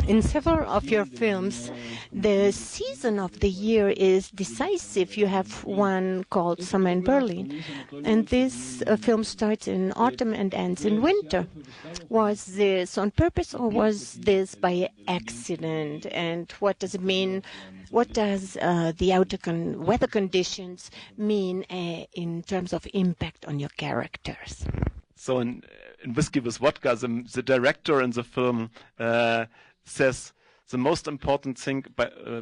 In several of your films, the season of the year is decisive. You have one called Summer in Berlin, and this film starts in autumn and ends in winter. Was this on purpose or was this by accident? And what does it mean? What does the weather conditions mean in terms of impact on your characters? So in Whiskey with Vodka, the director in the film says the most important thing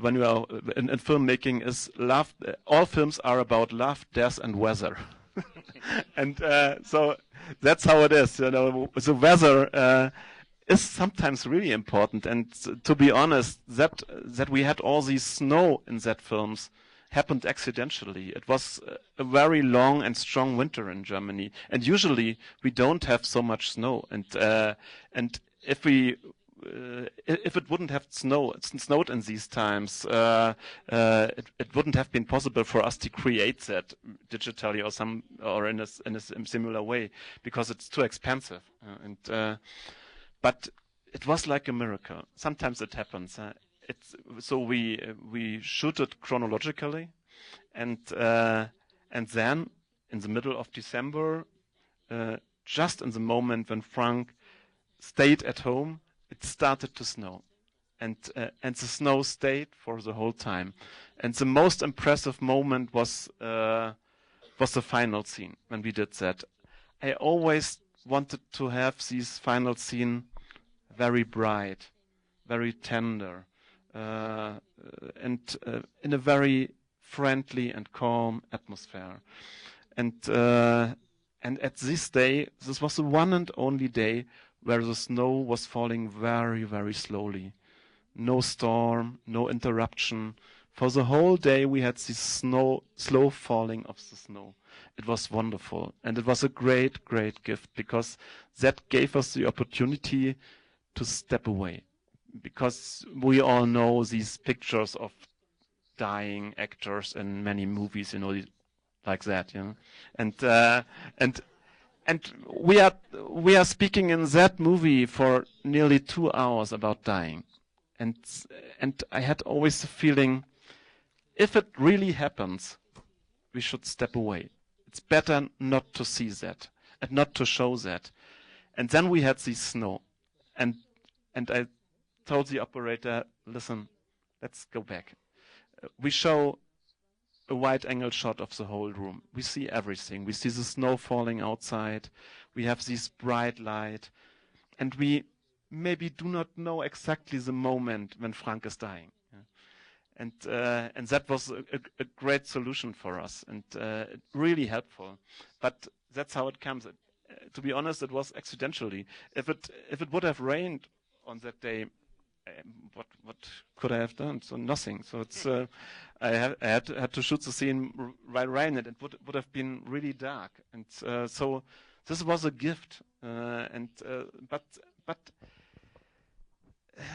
when you are in filmmaking is love. All films are about love, death, and weather. And so that's how it is. You know, the weather is sometimes really important. And to be honest, that we had all these snow in that films happened accidentally. It was a very long and strong winter in Germany, and usually we don't have so much snow. And if it wouldn't have snowed in these times, it wouldn't have been possible for us to create that digitally or in a similar way, because it's too expensive. But it was like a miracle. Sometimes it happens. So we shoot it chronologically, and then in the middle of December, just in the moment when Frank stayed at home, it started to snow, and the snow stayed for the whole time. And the most impressive moment was the final scene when we did that. I always wanted to have this final scene very bright, very tender, and in a very friendly and calm atmosphere. And at this day, this was the one and only day where the snow was falling very, very slowly. No storm, no interruption. For the whole day we had this slow falling of the snow. It was wonderful. And it was a great, great gift, because that gave us the opportunity to step away. Because we all know these pictures of dying actors in many movies, you know, like that, you know. And we are speaking in that movie for nearly 2 hours about dying. And I had always the feeling, if it really happens, we should step away. It's better not to see that and not to show that. And then we had the snow. And I told the operator, listen, let's go back. We show a wide-angle shot of the whole room. We see everything. We see the snow falling outside. We have this bright light. And we maybe do not know exactly the moment when Frank is dying. And that was a great solution for us, and really helpful. But that's how it comes. To be honest, it was accidentally. If it would have rained on that day, what could I have done? So nothing. So it's I had to shoot the scene right rain, and it would have been really dark. And so this was a gift. But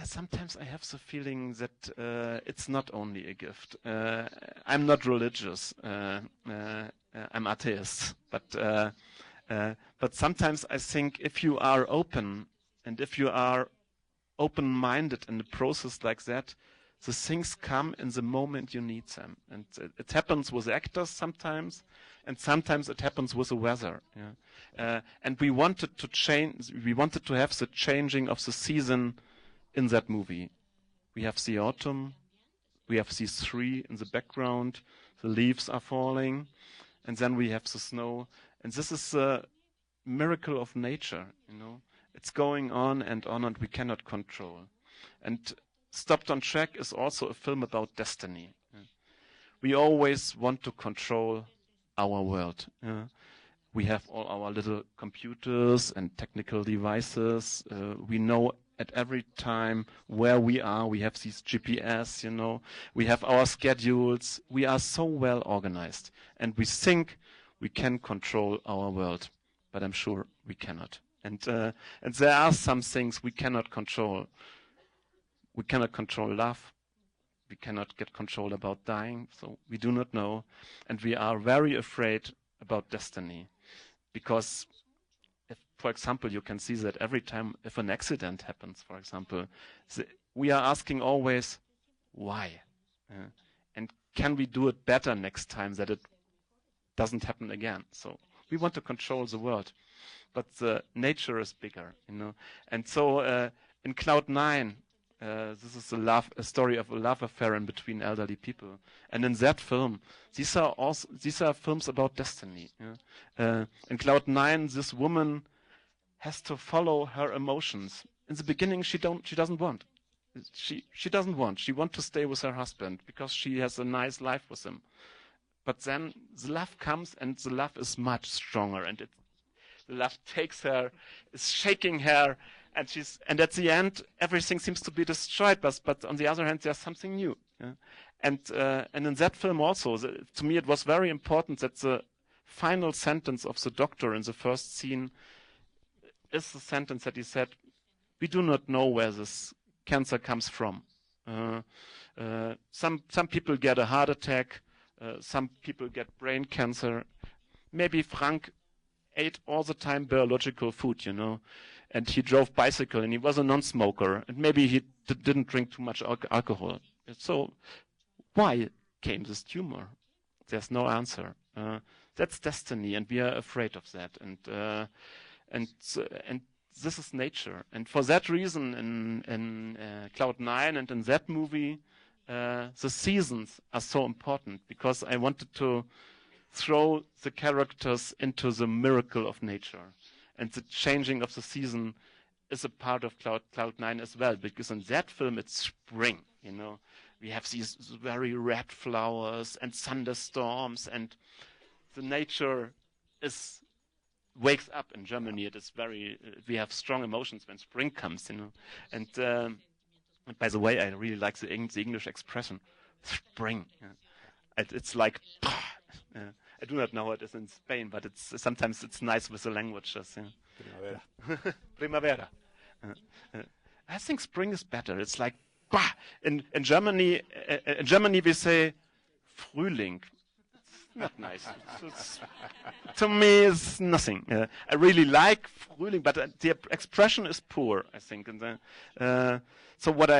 sometimes I have the feeling that it's not only a gift. I'm not religious. I'm atheist. But sometimes I think if you are open, and if you are open-minded in a process like that, the things come in the moment you need them. And it happens with actors sometimes, and sometimes it happens with the weather. Yeah? And we wanted to change. We wanted to have the changing of the season in that movie. We have the autumn. We have these trees in the background. The leaves are falling, and then we have the snow. And this is a miracle of nature. You know, it's going on, and we cannot control. And Stopped on Track is also a film about destiny. We always want to control our world. We have all our little computers and technical devices. We know at every time where we are. We have these GPS, you know. We have our schedules. We are so well organized. And we think we can control our world. But I'm sure we cannot. And there are some things we cannot control. We cannot control love. We cannot get control about dying, so we do not know. And we are very afraid about destiny, because for example, you can see that every time if an accident happens, for example, we are asking always, why? And can we do it better next time that it doesn't happen again? So we want to control the world, but nature is bigger, And so in Cloud 9, this is a story of a love affair in between elderly people. And in that film, these are films about destiny. In Cloud 9, this woman has to follow her emotions. In the beginning, she doesn't want. She doesn't want. She wants to stay with her husband because she has a nice life with him. But then the love comes, and the love is much stronger, and the love takes her, is shaking her, and at the end everything seems to be destroyed. But on the other hand, there's something new. And in that film also, to me, it was very important that the final sentence of the doctor in the first scene is the sentence that he said, "We do not know where this cancer comes from. Some people get a heart attack. Some people get brain cancer. Maybe Frank ate all the time biological food, and he drove bicycle, and he was a non-smoker, and maybe he didn't drink too much alcohol. So why came this tumor? There's no answer. That's destiny, and we are afraid of that. And this is nature. And for that reason, in Cloud 9 and in that movie, the seasons are so important, because I wanted to throw the characters into the miracle of nature. And the changing of the season is a part of Cloud 9 as well, because in that film it's spring, We have these very red flowers and thunderstorms, and the nature wakes up in Germany. It is we have strong emotions when spring comes, And by the way, I really like the English expression, spring. It's like, I do not know what it is in Spain, but sometimes it's nice with the languages. Primavera. Primavera. I think spring is better. It's like, bah! In Germany we say Frühling. It's not nice. To me, it's nothing. I really like Frühling, but the expression is poor, I think. And so what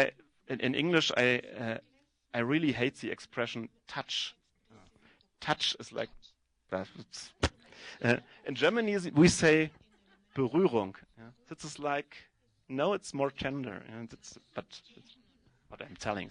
in English, I really hate the expression touch. Touch is like, in Germany we say Berührung. This is like, no, it's more tender. But it's what I'm telling.